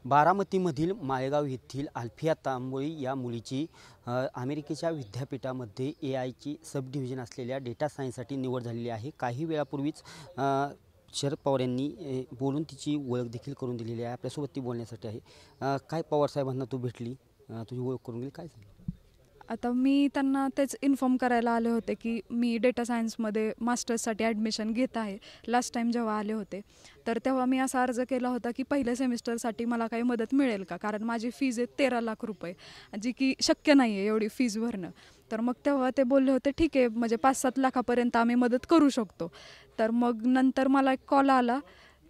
बारामतीमधील माळेगाव येथील अल्फिया तांबोळी या मुलीची अमेरिकेच्या विद्यापीठामध्ये AIची सब डिव्हिजन असलेल्या डेटा सायन्ससाठी निवड झालेली आहे। काही वेळापूर्वीच शरद पवार यांनी बोलून तिची ओळख देखील करून दिलेली आहे। आपल्यासोबत ती बोलण्यासाठी आहे। काय पवार साहेबांना तू भेटली, तुझी ओळख करून दिली, काय सांग? आता मी त्यांना तेच इन्फॉर्म करायला आले होते की मी डेटा सायन्समध्ये मास्टर्ससाठी ॲडमिशन घेत आहे। लास्ट टाईम जेव्हा आले होते तर तेव्हा मी असा अर्ज केला होता की पहिल्या सेमिस्टरसाठी मला काही मदत मिळेल का, कारण माझी फीज आहे 13 लाख रुपये, जी की शक्य नाही आहे एवढी फीज भरणं। तर मग तेव्हा ते बोलले होते ठीक आहे, म्हणजे 5-7 लाखापर्यंत आम्ही मदत करू शकतो। तर मग नंतर मला एक कॉल आला,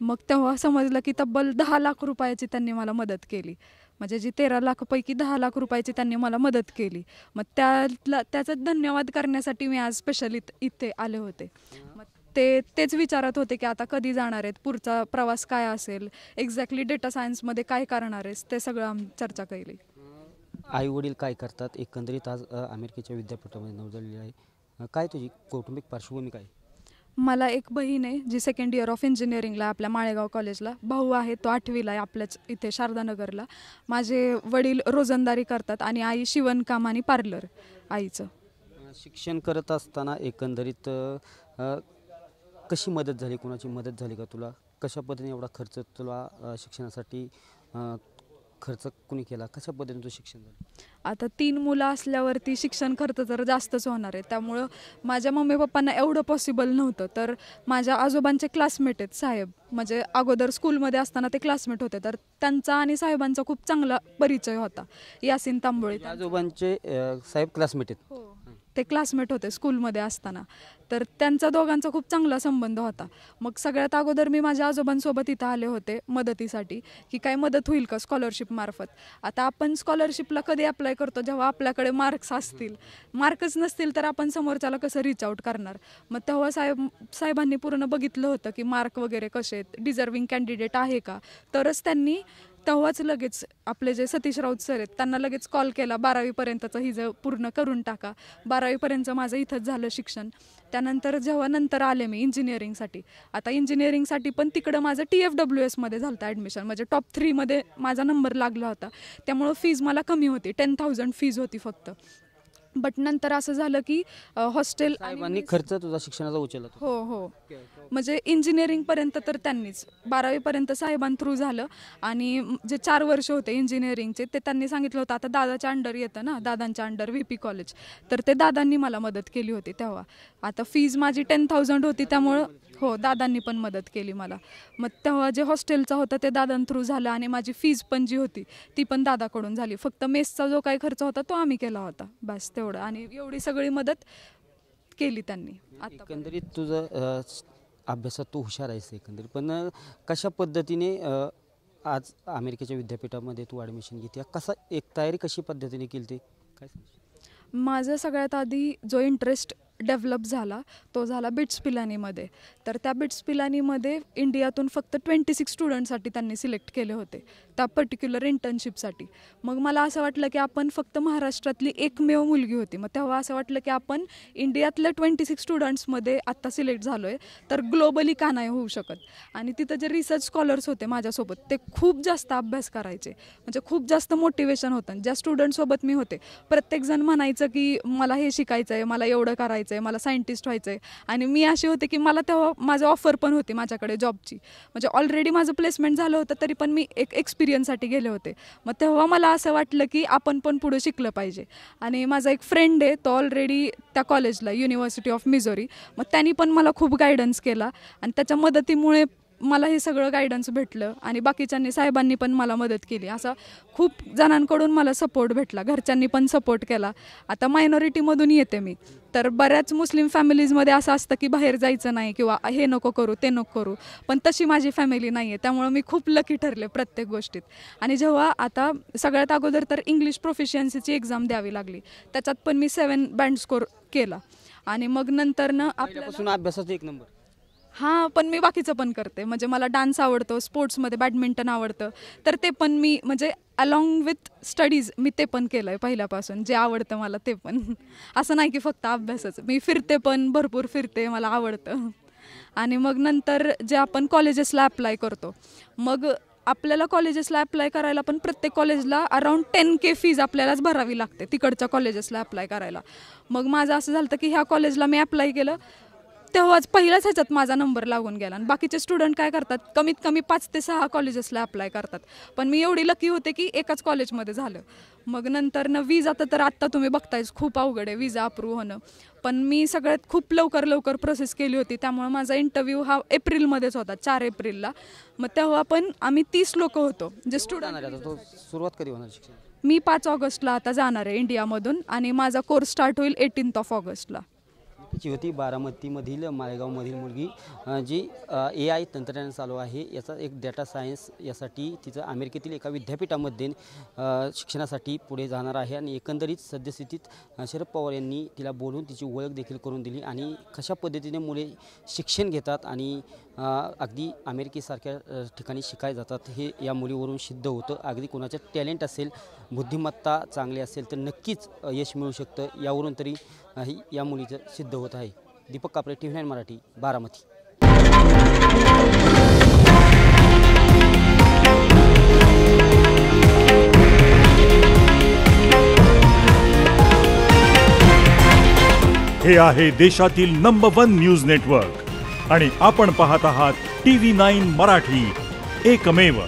मग तेव्हा समजलं की तब्बल 10 लाख रुपयाची त्यांनी मला मदत केली। म्हणजे जी 13 लाखापैकी 10 लाख रुपयाची त्यांनी मला मदत केली। मग त्याचा धन्यवाद करण्यासाठी मी आज स्पेशली इथे आले होते। मग तेच विचारत होते की आता कधी जाणार आहेत, पुढचा प्रवास काय असेल, एक्झॅक्टली डेटा सायन्समध्ये काय करणार आहेस, ते सगळं आम्ही चर्चा केली। आई वडील काय करतात? एकंदरीत आज अमेरिकेच्या विद्यापीठामध्ये निवड झालेली आहे। काय तुझी कौटुंबिक पार्श्वभूमी काय? मला एक बहीण आहे जी सेकंड इयर ऑफ इंजिनिअरिंगला आपल्या माळेगाव कॉलेजला, भाऊ आहे तो 8वीला आहे आपल्याच इथे शारदानगरला। माझे वडील रोजंदारी करतात आणि आई शिवणकाम आणि पार्लर आईचं। शिक्षण करत असताना एकंदरीत कशी मदत झाली, कोणाची मदत झाली का तुला? कशा पद्धतीने एवढा खर्च तुला शिक्षणासाठी खर्च कुणी केला? कशा पद्धतीने तुझं शिक्षण झालं? आता 3 मुलं असल्यावरती शिक्षण खर्च जर जास्तच होणार आहे, त्यामुळं माझ्या मम्मी पप्पांना एवढं पॉसिबल नव्हतं। तर माझ्या आजोबांचे क्लासमेट आहेत साहेब, म्हणजे अगोदर स्कूलमध्ये असताना ते क्लासमेट होते, तर त्यांचा आणि साहेबांचा खूप चांगला परिचय होता। यासिन तांबोळी आजोबांचे साहेब क्लासमेट आहेत? हो, ते क्लासमेट होते स्कूलमध्ये असताना, तर त्यांचा दोघांचा खूप चांगला संबंध होता। मग सगळ्यात अगोदर मी माझ्या आजोबांसोबत इथं आले होते मदतीसाठी की काय मदत होईल का स्कॉलरशिप मार्फत। आता आपण स्कॉलरशिपला कधी अप्लाय करतो जेव्हा आपल्याकडे मार्क्स असतील, मार्क्स नसतील तर आपण समोरच्याला कसं रीच आउट करणार। मग तेव्हा साहेबांनी पूर्ण बघितलं होतं की मार्क वगैरे कसे आहेत, डिझर्विंग कॅन्डिडेट आहे का, तरच त्यांनी तेव्हाच लगेच आपले जे सतीश राऊत सर आहेत त्यांना लगेच कॉल केला, 12वीपर्यंतचं ही जर पूर्ण करून टाका। 12वीपर्यंतचं माझं इथंच झालं शिक्षण। त्यानंतर जेव्हा नंतर आले मी इंजिनिअरिंगसाठी, आता इंजिनिअरिंगसाठी पण तिकडं माझं TFWSमध्ये झालं होतं ॲडमिशन, म्हणजे टॉप 3मध्ये माझा नंबर लागला होता। त्यामुळं फीज मला कमी होती, 10,000 फीज होती फक्त। बट नंतर असं झालं की हॉस्टेल साहेबांनी खर्च तुझा शिक्षणाचा उचलला? हो, म्हणजे इंजिनिअरिंगपर्यंत तर त्यांनीच, 12वीपर्यंत साहेबांथ्रू झालं। आणि जे 4 वर्ष होते इंजिनिअरिंगचे ते त्यांनी सांगितलं होतं आता दादाच्या अंडर येतं ना, दादांच्या अंडर VP कॉलेज, तर ते दादांनी मला मदत केली होती तेव्हा। आता फीज माझी 10,000 होती, त्यामुळं हो दादांनी पण मदत केली मला। मग तेव्हा जे हॉस्टेलचं होतं ते दादांथ्रू झालं आणि माझी फीज पण जी होती ती पण दादाकडून झाली। फक्त मेसचा जो काही खर्च होता तो आम्ही केला होता, बस तेवढं। आणि एवढी सगळी मदत केली त्यांनी। एकंदरीत तुझं अभ्यासात तू हुशार आहेस एकंदरीत, पण कशा पद्धतीने आज अमेरिकेच्या विद्यापीठामध्ये तू ॲडमिशन घेते, कसा एक तयारी कशी पद्धतीने केली ते काय सांगशील? माझं सगळ्यात आधी जो इंटरेस्ट डेव्हलप झाला तो झाला बिट्स पिलानीमध्ये। तर त्या बिट्स पिलानीमध्ये इंडियातून फक्त 26 स्टुडंटसाठी त्यांनी सिलेक्ट केले होते त्या पर्टिक्युलर इंटर्नशिपसाठी। मग मला असं वाटलं की आपण फक्त महाराष्ट्रातली एकमेव मुलगी होती, मग तेव्हा असं वाटलं की आपण इंडियातल्या 26 स्टुडंट्समध्ये आत्ता सिलेक्ट झालो आहे, तर ग्लोबली का नाही होऊ शकत। आणि तिथं जे रिसर्च स्कॉलर्स होते माझ्यासोबत ते खूप जास्त अभ्यास करायचे, म्हणजे खूप जास्त मोटिवेशन होतं। ज्या स्टुडंटसोबत मी होते प्रत्येकजण म्हणायचं की मला हे शिकायचं आहे, मला एवढं करायचं, मला सायंटिस्ट व्हायचं आहे। आणि मी अशी होते की मला तेव्हा माझं ऑफर पण होती माझ्याकडे जॉबची, म्हणजे ऑलरेडी माझं प्लेसमेंट झालं होतं तरी पण मी एक एक्सपिरियन्ससाठी गेले होते। मग तेव्हा मला असं वाटलं की आपण पण पुढे शिकलं पाहिजे। आणि माझा एक फ्रेंड आहे तो ऑलरेडी त्या कॉलेजला, युनिव्हर्सिटी ऑफ मिझोरी, मग त्यांनी पण मला खूप गायडन्स केला आणि त्याच्या मदतीमुळे मला हे सगळं गायडन्स भेटलं। आणि बाकीच्यांनी साहेबांनी पण मला मदत केली, असा खूप जणांकडून मला सपोर्ट भेटला, घरच्यांनी पण सपोर्ट केला। आता मायनॉरिटीमधून येते मी, तर बऱ्याच मुस्लिम फॅमिलीजमध्ये असं असतं की बाहेर जायचं नाही किंवा हे नको करू ते नको करू, पण तशी माझी फॅमिली नाही आहे, त्यामुळं मी खूप लकी ठरले प्रत्येक गोष्टीत। आणि जेव्हा आता सगळ्यात अगोदर तर इंग्लिश प्रोफिशियन्सीची एक्झाम द्यावी लागली, त्याच्यात पण मी 7 बँड स्कोर केला। आणि मग नंतर आपल्यापासून अभ्यासाचा 1 नंबर? हां, पण मी बाकीचं पण करते, म्हणजे मला डान्स आवडतो, स्पोर्ट्समध्ये बॅडमिंटन आवडतं, तर ते पण मी म्हणजे अलॉंग विथ स्टडीज मी ते पण केलं आहे पहिल्यापासून, जे आवडतं मला ते पण। असं नाही की फक्त अभ्यासच, मी फिरते पण, भरपूर फिरते, मला आवडतं। आणि मग नंतर जे आपण कॉलेजेसला अप्लाय करतो, मग आपल्याला कॉलेजेसला अप्लाय करायला पण प्रत्येक कॉलेजला अराऊंड 10K फीज आपल्यालाच भरावी लागते तिकडच्या कॉलेजेसला अप्लाय करायला. मग माझं असं झालं की ह्या कॉलेजला मी अप्लाय केलं, तेव्हाच पहिल्याच ह्याच्यात माझा नंबर लागून गेला. आणि बाकीचे स्टुडंट काय करतात, कमीत कमी 5 ते 6 कॉलेजेसला अप्लाय करतात. पण मी एवढी लकी होते की एकाच कॉलेजमध्ये झालं. मग नंतर विजा तर आत्ता तुम्ही बघतायच खूप अवघड आहे विजा अप्रूव्ह होणं. पण मी सगळ्यात खूप लवकर प्रोसेस केली होती, त्यामुळे माझा इंटरव्ह्यू हा एप्रिलमध्येच होता, 4 एप्रिलला. मग तेव्हा पण आम्ही 30 लोक होतो जे स्टुडंट. सुरुवात कधी होणार शिक्षण? मी 5 ऑगस्टला आता जाणार आहे इंडियामधून आणि माझा कोर्स स्टार्ट होईल 18 ऑगस्टला. ची होती बारामतीमधील माळेगावमधील मुलगी जी AI तंत्रज्ञान चालू आहे याचा एक डेटा सायन्स यासाठी तिचं अमेरिकेतील एका विद्यापीठामध्ये शिक्षणासाठी पुढे जाणार आहे. आणि एकंदरीत सद्यस्थितीत शरद पवार यांनी तिला बोलून तिची ओळख देखील करून दिली आणि कशा पद्धतीने मुले शिक्षण घेतात आणि अगदी अमेरिकेसारख्या ठिकाणी शिकाय जातात हे या मुलीवरून सिद्ध होतं. अगदी कोणाचं टॅलेंट असेल, बुद्धिमत्ता चांगली असेल तर नक्कीच यश मिळू शकतं, यावरून तरी या मुलीचं सिद्ध होत आहे. दीपक कापरे, TV9 मराठी, बारामती. हे आहे देशातील नंबर 1 न्यूज नेटवर्क आणि आपण पाहत आहात TV9 मराठी, एकमेव.